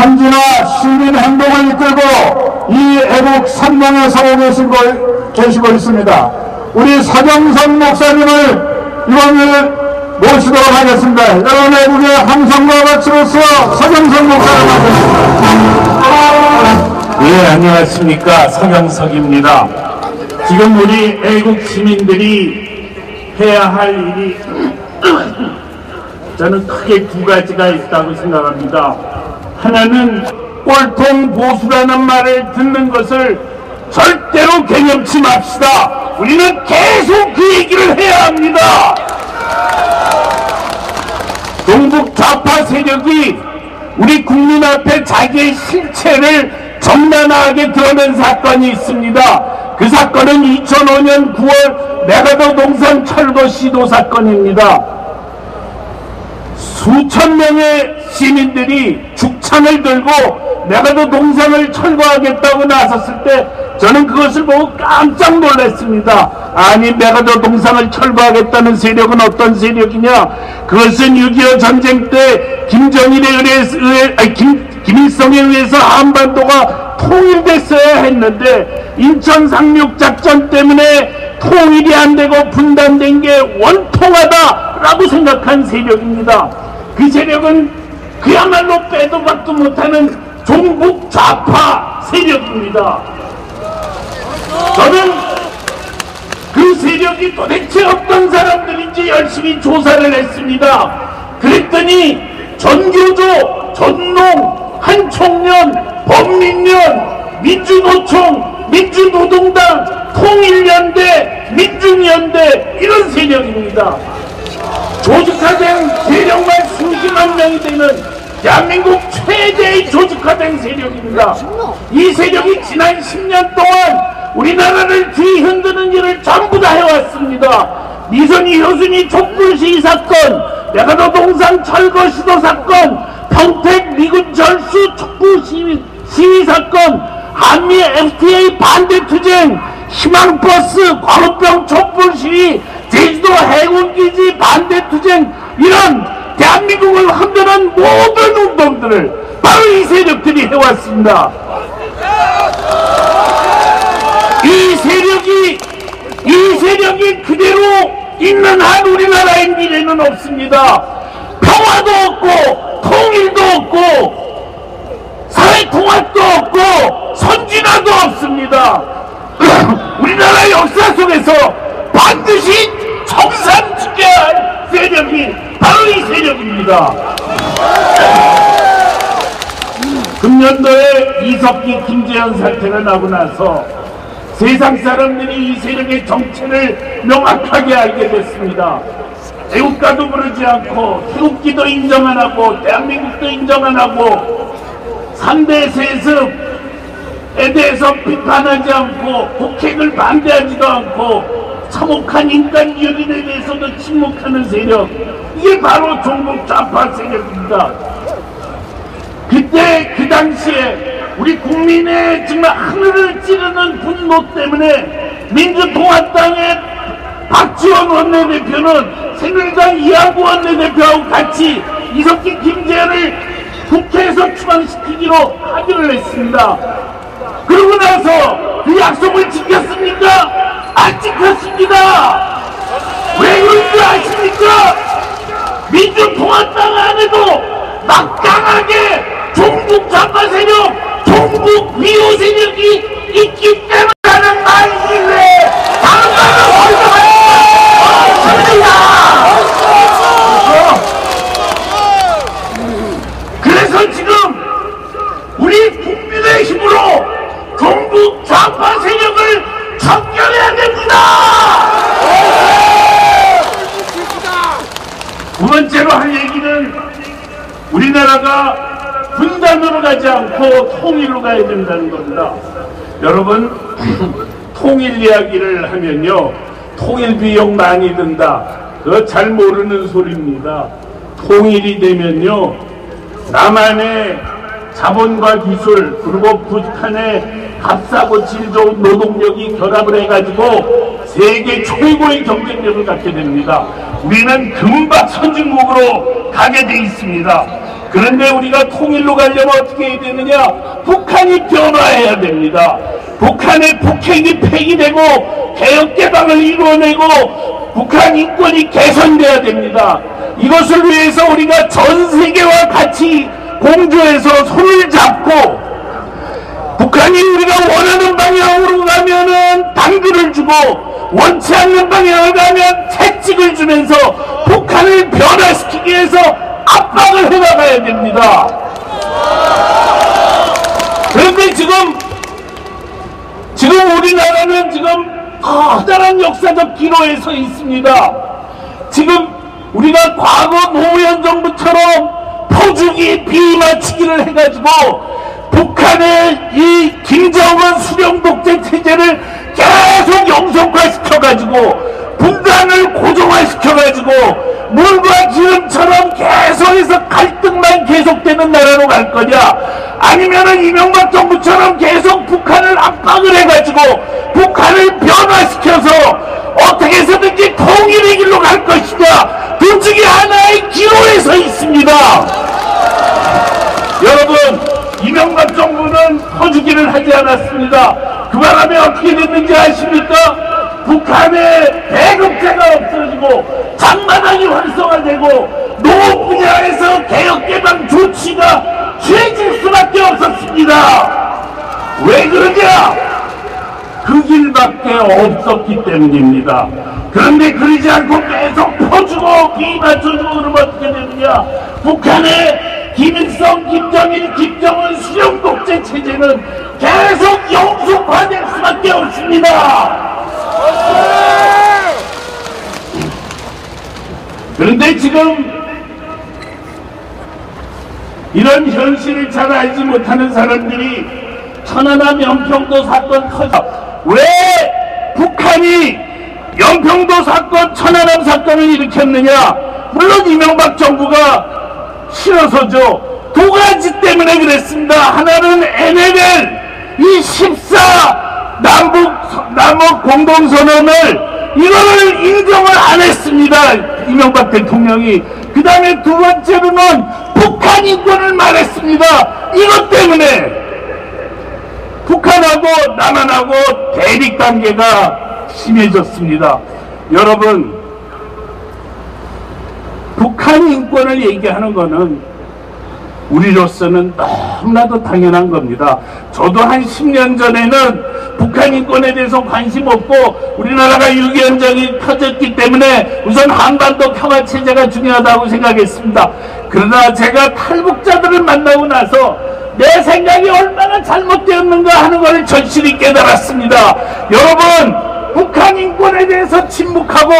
선진화 시민 행동을 이끌고 이 애국 선명에 서고 계시고 있습니다. 우리 서정선 목사님을 이번에 모시도록 하겠습니다. 여러분 애국의 함성과 박수로서 서정선 목사를 맞습니다. 예, 안녕하십니까. 서경석입니다. 지금 우리 애국 시민들이 해야 할 일이 저는 크게 두 가지가 있다고 생각합니다. 하나는 꼴통 보수라는 말을 듣는 것을 절대로 개념치 맙시다. 우리는 계속 그 얘기를 해야 합니다. 동북 좌파 세력이 우리 국민 앞에 자기의 실체를 정면하게 드러낸 사건이 있습니다. 그 사건은 2005년 9월 메가더 동산 철거 시도 사건입니다. 수천 명의 시민들이 죽창을 들고 메가더 동산을 철거하겠다고 나섰을 때 저는 그것을 보고 깜짝 놀랐습니다. 아니, 메가더 동산을 철거하겠다는 세력은 어떤 세력이냐? 그것은 6.25 전쟁 때 김일성에 의해서 한반도가 통일됐어야 했는데 인천 상륙 작전 때문에 통일이 안 되고 분단된 게 원통하다라고 생각한 세력입니다. 그 세력은 그야말로 빼도 박도 못하는 종북 좌파 세력입니다. 저는 그 세력이 도대체 어떤 사람들인지 열심히 조사를 했습니다. 그랬더니 전교조, 전농, 한총련, 범민련, 민주노총, 민주노동당, 통일연대, 민중연대 이런 세력입니다. 조직화된 세력만 수십만 명이 되는 대한민국 최대의 조직화된 세력입니다. 이 세력이 지난 10년 동안 우리나라를 뒤흔드는 일을 전부 다 해왔습니다. 미선이 효순이 촛불 시위 사건, 메가더 동산 철거 시도 사건, 평택 미군 절수 촛불 시위 사건, 한미 FTA 반대 투쟁, 희망버스 광우병 촛불 시위, 제주도 해군기지 반대 투쟁, 이런 대한민국을 흔드는 모든 운동들을 바로 이 세력들이 해왔습니다. 이 세력이 그대로 있는 한 우리나라의 미래는 없습니다. 평화도 없고 통일도 없고 사회통합도 없고 선진화도 없습니다. 우리나라 역사 속에서 반드시 청산지켜야 할 세력이 바로 이 세력입니다. 금년도에 이석기 김재현 사태가 나고 나서 세상 사람들이 이 세력의 정체를 명확하게 알게 됐습니다. 애국가도 부르지 않고 태극기도 인정 안 하고 대한민국도 인정 안 하고 3대 세습에 대해서 비판하지 않고 북핵을 반대하지도 않고 참혹한 인간 유린에 대해서도 침묵하는 세력, 이게 바로 종북 좌파 세력입니다. 그때 그 당시에 우리 국민의 정말 하늘을 찌르는 분노 때문에 민주통합당의 박지원 원내대표는 새누리당 이하구 원내대표하고 같이 이석기 김재현을 국회에서 추방시키기로 합의를 했습니다. 그러고 나서 그 약속을 지켰습니까? 안 지켰습니다. 왜 그런지 아십니까? 민주통합당 안에도 막강하게 종북 좌파 세력, 종북 위호 세력이 있기 때문에 말이길래 당장은 없습니다. 그래서 지금 우리 국민의 힘으로 종북 좌파 세력을 척결해야 됩니다. 두 번째로 할 얘기는 우리나라가 분단으로 가지 않고 통일로 가야 된다는 겁니다. 여러분, 통일 이야기를 하면요, 통일 비용 많이 든다, 그거 잘 모르는 소리입니다. 통일이 되면요, 남한의 자본과 기술 그리고 북한의 값싸고 질 좋은 노동력이 결합을 해가지고 세계 최고의 경쟁력을 갖게 됩니다. 우리는 금방 선진국으로 가게 돼 있습니다. 그런데 우리가 통일로 가려면 어떻게 해야 되느냐? 북한이 변화해야 됩니다. 북한의 북핵이 폐기되고 개혁개방을 이루어내고 북한 인권이 개선돼야 됩니다. 이것을 위해서 우리가 전 세계와 같이 공조해서 손을 잡고 북한이 우리가 원하는 방향으로 가면은 당근을 주고 원치 않는 방향을 가면 채찍을 주면서 북한을 변화시키기 위해서 압박을 해나가야 됩니다. 그런데 지금 우리나라는 지금 커다란 역사적 기로에 서 있습니다. 지금 우리가 과거 노무현 정부처럼 포주기 비맞추기를 해가지고 북한의 이 김정은 수령 독재 체제를 계속 영속화시켜가지고 분단을 고정화시켜가지고 물과 기름처럼 계속해서 갈등만 계속되는 나라로 갈 거냐, 아니면은 이명박 정부처럼 계속 북한을 압박을 해가지고 북한을 변화시켜서 어떻게 해서든지 통일의 길로 갈 것이냐, 둘 중에 하나의 기로에 서 있습니다. 여러분, 이명박 정부는 퍼주기를 하지 않았습니다. 그 바람에 어떻게 됐는지 아십니까? 북한의 배급제가 없어지고 장마당이 활성화되고 농업 분야에서 개혁개방 조치가 취해질 수밖에 없었습니다. 왜 그러냐? 그 길밖에 없었기 때문입니다. 그런데 그러지 않고 계속 퍼주고 비맞춰주고 그러면 어떻게 되느냐? 북한의 김일성, 김정일, 김정은 수령 독재 체제는 계속 영속화될 수밖에 없습니다. 그런데 지금 이런 현실을 잘 알지 못하는 사람들이 천안함 연평도 사건 터져 왜 북한이 연평도 사건, 천안함 사건을 일으켰느냐? 물론 이명박 정부가 싫어서죠. 두 가지 때문에 그랬습니다. 하나는 NLL 이 14 남북 공동선언을 이거를 인정을 안 했습니다. 이명박 대통령이. 그 다음에 두 번째로는 북한 인권을 말했습니다. 이것 때문에 북한하고 남한하고 대립관계가 심해졌습니다. 여러분, 북한 인권을 얘기하는 거는 우리로서는 너무나도 당연한 겁니다. 저도 한 10년 전에는 북한 인권에 대해서 관심 없고 우리나라가 6.25전쟁이 터졌기 때문에 우선 한반도 평화체제가 중요하다고 생각했습니다. 그러나 제가 탈북자들을 만나고 나서 내 생각이 얼마나 잘못되었는가 하는 것을 절실히 깨달았습니다. 여러분, 북한 인권에 대해서 침묵하고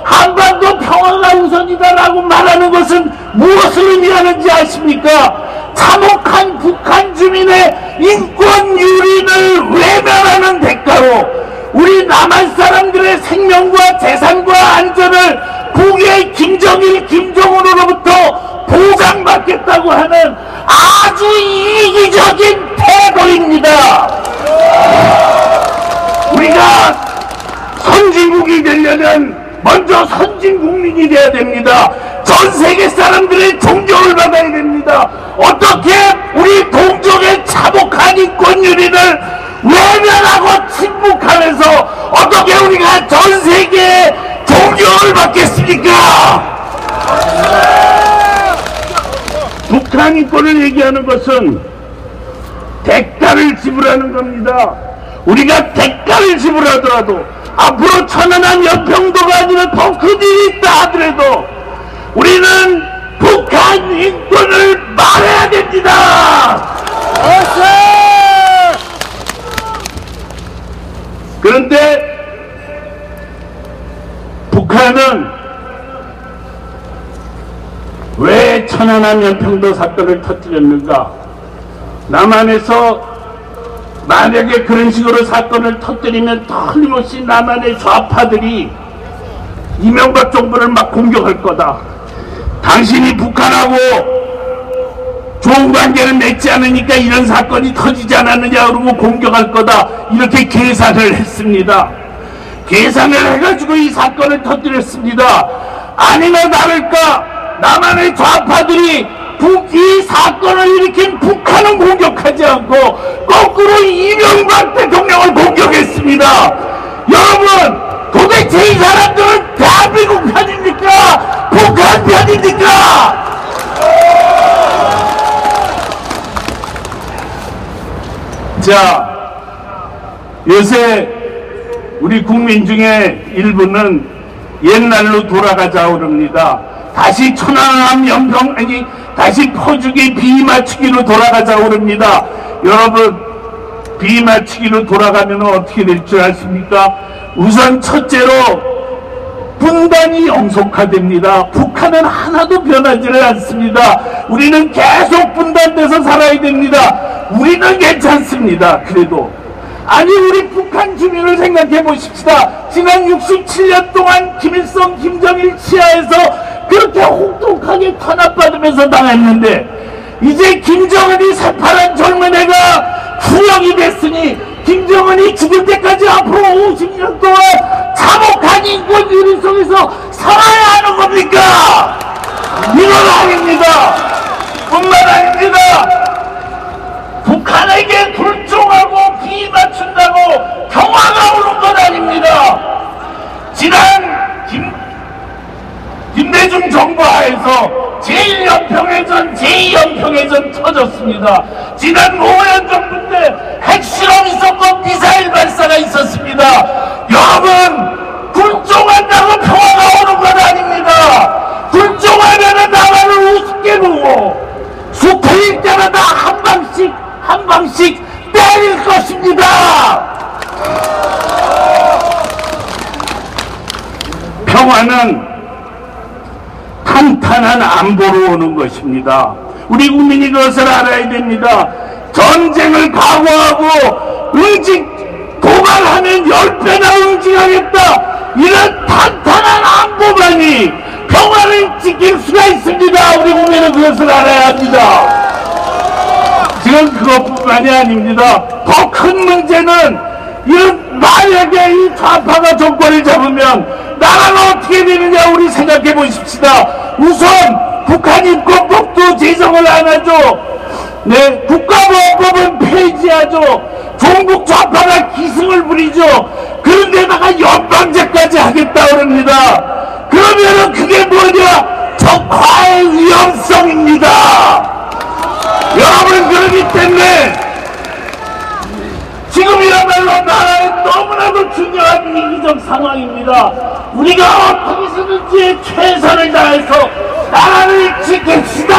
한반도 평화가 우선이다라고 말하는 것은 무엇을 의미하는지 아십니까? 참혹한 북한 주민의 인권 유린을 외면하는 대가로 우리 남한 사람들의 생명과 재산과 안전을 북의 김정일, 김정은으로부터 보장받겠다고 하는 아주 이기적인 태도입니다. 우리가 선진국이 되려면 먼저 선진국민이 돼야 됩니다. 전 세계 사람들의 존경을 받아야 됩니다. 어떻게 우리 동족의 참혹한 인권 유린을 외면하고 침묵하면서 어떻게 우리가 전 세계의 존경을 받겠습니까? 북한 인권을 얘기하는 것은 대가를 지불하는 겁니다. 우리가 대가를 지불하더라도 앞으로 천안함 연평도가 아니라 더 큰 일이 있다 하더라도 우리는 북한 인권을 말해야 됩니다. 그런데 북한은 왜 천안함 연평도 사건을 터뜨렸는가? 남한에서 만약에 그런 식으로 사건을 터뜨리면 틀림없이 남한의 좌파들이 이명박 정부를 막 공격할 거다. 당신이 북한하고 좋은 관계를 맺지 않으니까 이런 사건이 터지지 않았느냐 그러고 공격할 거다. 이렇게 계산을 했습니다. 계산을 해가지고 이 사건을 터뜨렸습니다. 아니나 다를까 남한의 좌파들이 이 사건을 일으킨 북한은 공격하지 않고 거꾸로 이명박 대통령을 공격했습니다. 여러분, 도대체 이 사람들은 대한민국 편입니까? 북한 편입니까? 자, 요새 우리 국민 중에 일부는 옛날로 돌아가자 그럽니다. 다시 천안함 연평, 아니 다시 퍼주기 비맞추기로 돌아가자 그럽니다. 여러분, 비맞추기로 돌아가면 어떻게 될 줄 아십니까? 우선 첫째로 분단이 영속화됩니다. 북한은 하나도 변하지를 않습니다. 우리는 계속 분단돼서 살아야 됩니다. 우리는 괜찮습니다. 그래도 아니, 우리 북한 주민을 생각해 보십시다. 지난 67년 동안 김일성, 김정일 치하에서 그렇게 혹독하게 탄압받으면서 당했는데, 이제 김정은이 새파란 젊은 애가 후령이 됐으니 김정은이 죽을 때까지 앞으로 50년 동안 참혹한 인권 유리 속에서 살아야 하는 겁니까? 이건 아닙니다. 뿐만 아닙니다. 북한에게 불종하고 비맞춘다고 평화가 오는 건 아닙니다. 지난 김대중 정부 하에서 제1연평해전, 제2연평해전 터졌습니다. 지난 노무현 정부 때 핵실험 있었고 미사일 발사가 있었습니다. 여러분, 굴종한다고 평화가 오는 건 아닙니다. 굴종하면은 나라를 우습게 보고 수태일 때마다 한 방씩 때릴 것입니다. 평화는 탄탄한 안보로 오는 것입니다. 우리 국민이 그것을 알아야 됩니다. 전쟁을 각오하고 도발하면 10배나 응징하겠다, 이런 탄탄한 안보만이 평화를 지킬 수가 있습니다. 우리 국민은 그것을 알아야 합니다. 지금 그것뿐만이 아닙니다. 더 큰 문제는, 만약에 이 좌파가 정권을 잡으면 나라가 어떻게 되느냐, 우리 생각해 보십시다. 우선 북한 인권법도 제정을 안 하죠. 네, 국가보안법은 폐지하죠. 종북 좌파가 기승을 부리죠. 그런데다가 연방제까지 하겠다 그럽니다. 그러면은 그게 뭐냐? 적화의 위험성입니다. 여러분, 그렇기 때문에 지금이야말로 나라에 너무나도 중요한 위기적 상황입니다. 우리가 어떻게 해서든지 최선을 다해서 나라를 지킵시다.